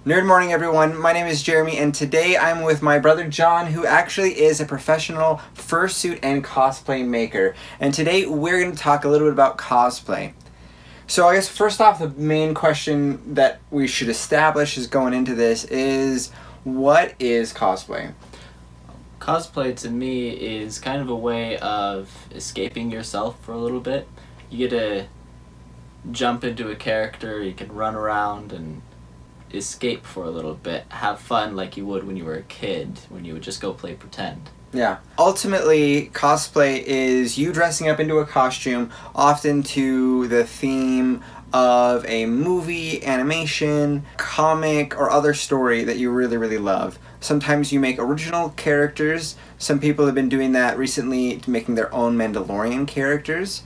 Nerd morning, everyone. My name is Jeremy, and today I'm with my brother John, who actually is a professional fursuit and cosplay maker. And today we're going to talk a little bit about cosplay. So I guess first off, the main question that we should establish is going into this is, what is cosplay? Cosplay to me is kind of a way of escaping yourself for a little bit. You get to jump into a character, you can run around and escape for a little bit, have fun like you would when you were a kid, when you would just go play pretend. Yeah. Ultimately, cosplay is you dressing up into a costume, often to the theme of a movie, animation, comic, or other story that you really, really love. Sometimes you make original characters. Some people have been doing that recently, making their own Mandalorian characters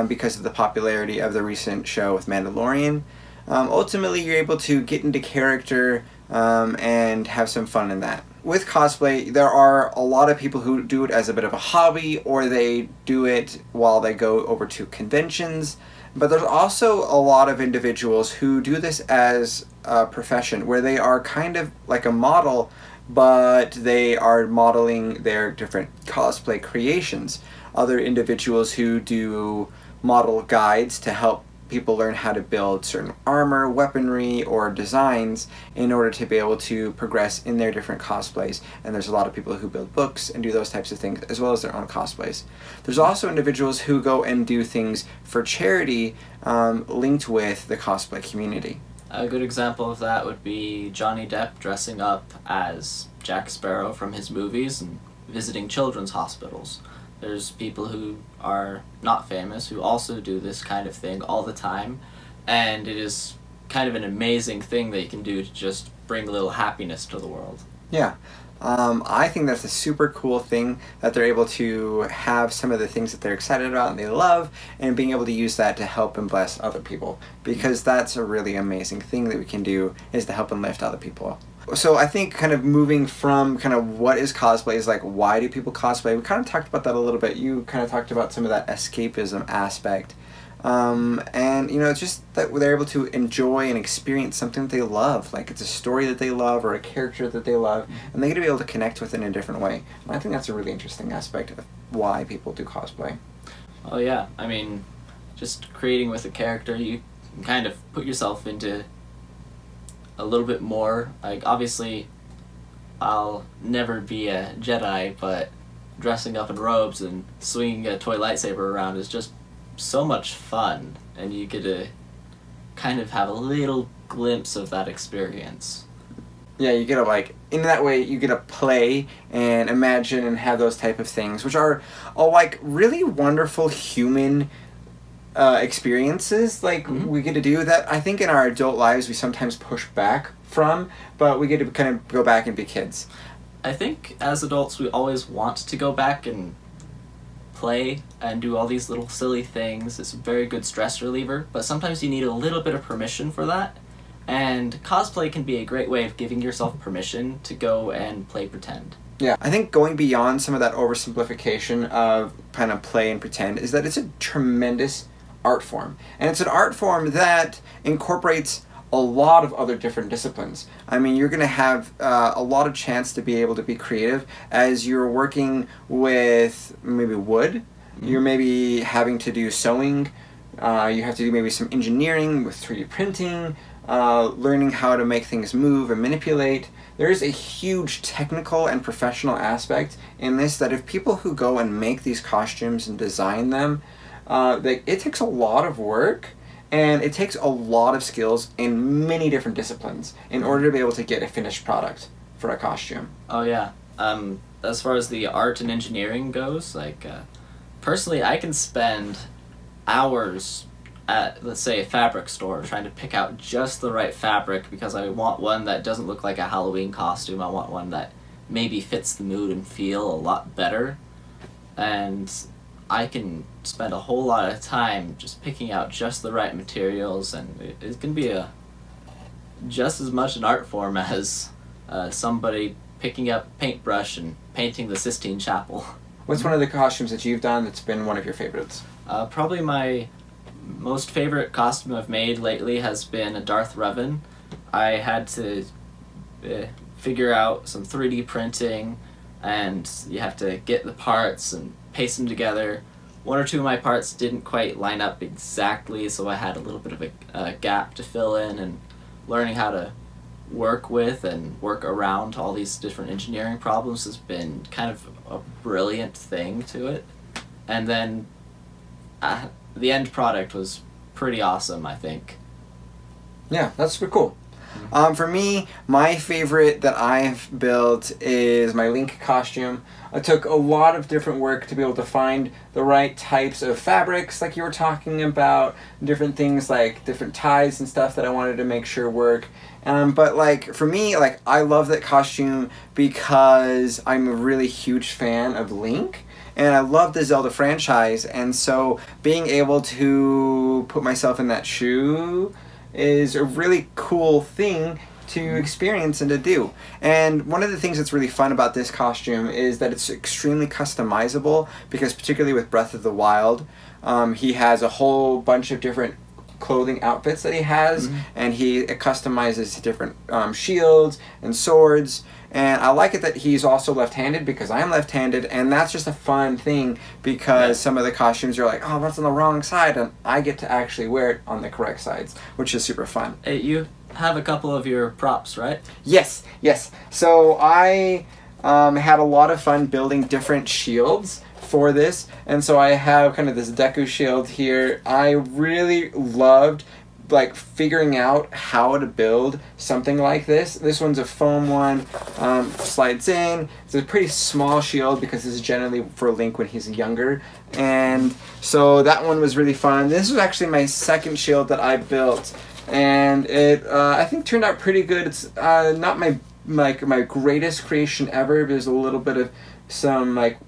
because of the popularity of the recent show with Mandalorian. Ultimately, you're able to get into character and have some fun in that. With cosplay, there are a lot of people who do it as a bit of a hobby, or they do it while they go over to conventions. But there's also a lot of individuals who do this as a profession, where they are kind of like a model, but they are modeling their different cosplay creations. Other individuals who do model guides to help people learn how to build certain armor, weaponry, or designs in order to be able to progress in their different cosplays. And there's a lot of people who build books and do those types of things, as well as their own cosplays. There's also individuals who go and do things for charity linked with the cosplay community. A good example of that would be Johnny Depp dressing up as Jack Sparrow from his movies and visiting children's hospitals. There's people who are not famous who also do this kind of thing all the time, and it is kind of an amazing thing that you can do to just bring a little happiness to the world. Yeah. I think that's a super cool thing that they're able to have some of the things that they're excited about and they love, and being able to use that to help and bless other people, because that's a really amazing thing that we can do, is to help and lift other people. So I think kind of moving from kind of what is cosplay is like, why do people cosplay? We kind of talked about that a little bit. You kind of talked about some of that escapism aspect. And you know, it's just that they're able to enjoy and experience something that they love. Like, it's a story that they love or a character that they love, and they get to be able to connect with it in a different way. And I think that's a really interesting aspect of why people do cosplay. Oh yeah, I mean, just creating with a character, you can kind of put yourself into a little bit more. Like, obviously I'll never be a Jedi, but dressing up in robes and swinging a toy lightsaber around is just so much fun, and you get to kind of have a little glimpse of that experience. Yeah, you get to, like, in that way, you get to play and imagine and have those type of things, which are all, like, really wonderful human experiences. Like, we get to do that. I think in our adult lives we sometimes push back from, but we get to kind of go back and be kids. I think as adults we always want to go back and play and do all these little silly things. It's a very good stress reliever, but sometimes you need a little bit of permission for that, and cosplay can be a great way of giving yourself permission to go and play pretend. Yeah, I think going beyond some of that oversimplification of kind of play and pretend is that it's a tremendous art form, and it's an art form that incorporates a lot of other different disciplines. I mean, you're going to have a lot of chance to be able to be creative as you're working with maybe wood. You're maybe having to do sewing. You have to do maybe some engineering with 3D printing, learning how to make things move and manipulate. There is a huge technical and professional aspect in this, that if people who go and make these costumes and design them, it takes a lot of work, and it takes a lot of skills in many different disciplines in order to be able to get a finished product for a costume. Oh yeah. As far as the art and engineering goes, like, personally I can spend hours at, let's say, a fabric store trying to pick out just the right fabric, because I want one that doesn't look like a Halloween costume. I want one that maybe fits the mood and feel a lot better. And I can spend a whole lot of time just picking out just the right materials, and it can be just as much an art form as somebody picking up paintbrush and painting the Sistine Chapel. What's one of the costumes that you've done that's been one of your favorites? Probably my most favorite costume I've made lately has been a Darth Revan. I had to figure out some 3D printing, and you have to get the parts and paste them together. One or two of my parts didn't quite line up exactly, so I had a little bit of a gap to fill in, and learning how to work with and work around all these different engineering problems has been kind of a brilliant thing to it. And then the end product was pretty awesome, I think. Yeah, that's super cool. For me, my favorite that I've built is my Link costume. I took a lot of different work to be able to find the right types of fabrics, like you were talking about, different things like different ties and stuff that I wanted to make sure work. But like for me, like I love that costume because I'm a really huge fan of Link. And I love the Zelda franchise, and so being able to put myself in that shoe is a really cool thing to experience and to do. And one of the things that's really fun about this costume is that it's extremely customizable, because particularly with Breath of the Wild, he has a whole bunch of different clothing outfits that he has, and he customizes different shields and swords. And I like it that he's also left-handed, because I am left-handed, and that's just a fun thing, because some of the costumes are like, oh, that's on the wrong side, and I get to actually wear it on the correct sides, which is super fun. Hey, you have a couple of your props, right? Yes, yes. So I had a lot of fun building different shields for this, and so I have kind of this Deku shield here. I really loved like figuring out how to build something like this. This one's a foam one, slides in. It's a pretty small shield because this is generally for Link when he's younger, and so that one was really fun. This was actually my second shield that I built, and it I think turned out pretty good. It's not my greatest creation ever. There's a little bit of some like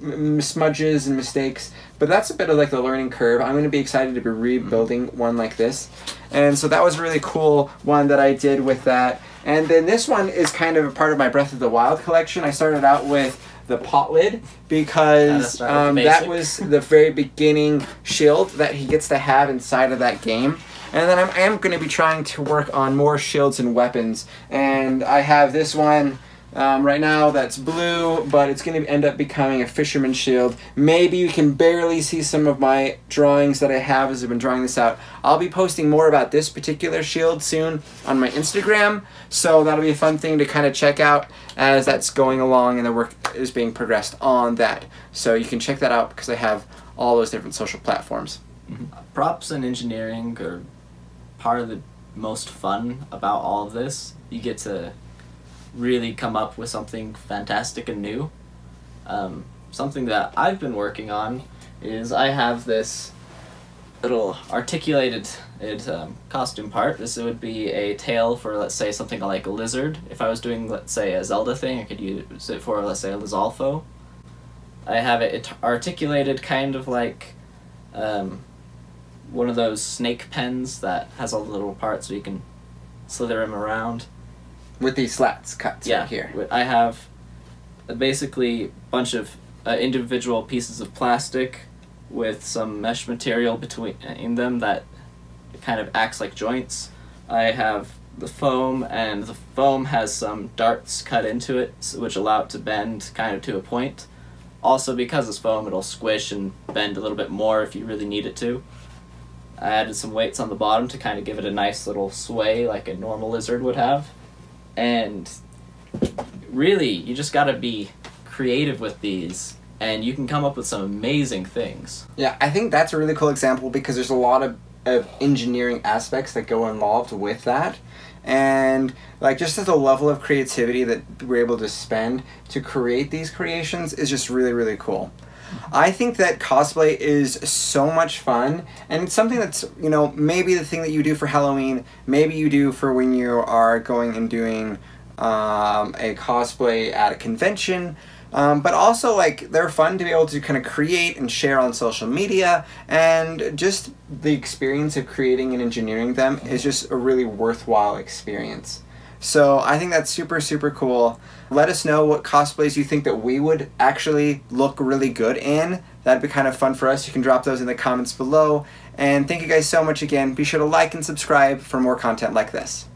smudges and mistakes, but that's a bit of like the learning curve. I'm going to be excited to be rebuilding one like this, and so that was a really cool one that I did with that. And then this one is kind of a part of my Breath of the Wild collection. I started out with the pot lid because that was the very beginning shield that he gets to have inside of that game. And then I am going to be trying to work on more shields and weapons, and I have this one right now that's blue, but it's going to end up becoming a fisherman's shield. Maybe you can barely see some of my drawings that I have as I've been drawing this out. I'll be posting more about this particular shield soon on my Instagram, so that'll be a fun thing to kind of check out as that's going along and the work is being progressed on that. So you can check that out because I have all those different social platforms. Props and engineering are part of the most fun about all of this. You get to really come up with something fantastic and new. Something that I've been working on is I have this little articulated costume part. This would be a tail for, let's say, something like a lizard. If I was doing, let's say, a Zelda thing, I could use it for, let's say, a Lizalfo. I have it articulated kind of like one of those snake pens that has all the little parts so you can slither him around. With these slats cut right here. I have basically a bunch of individual pieces of plastic with some mesh material between them that kind of acts like joints. I have the foam, and the foam has some darts cut into it, which allow it to bend kind of to a point. Also, because it's foam, it'll squish and bend a little bit more if you really need it to. I added some weights on the bottom to kind of give it a nice little sway like a normal lizard would have. And really, you just gotta be creative with these, and you can come up with some amazing things. Yeah, I think that's a really cool example because there's a lot of engineering aspects that go involved with that. And like just the level of creativity that we're able to spend to create these creations is just really, really cool. I think that cosplay is so much fun, and it's something that's, you know, maybe the thing that you do for Halloween, maybe you do for when you are going and doing a cosplay at a convention, but also like they're fun to be able to kind of create and share on social media, and just the experience of creating and engineering them is just a really worthwhile experience. So I think that's super, super cool. Let us know what cosplays you think that we would actually look really good in. That'd be kind of fun for us. You can drop those in the comments below. And thank you guys so much again. Be sure to like and subscribe for more content like this.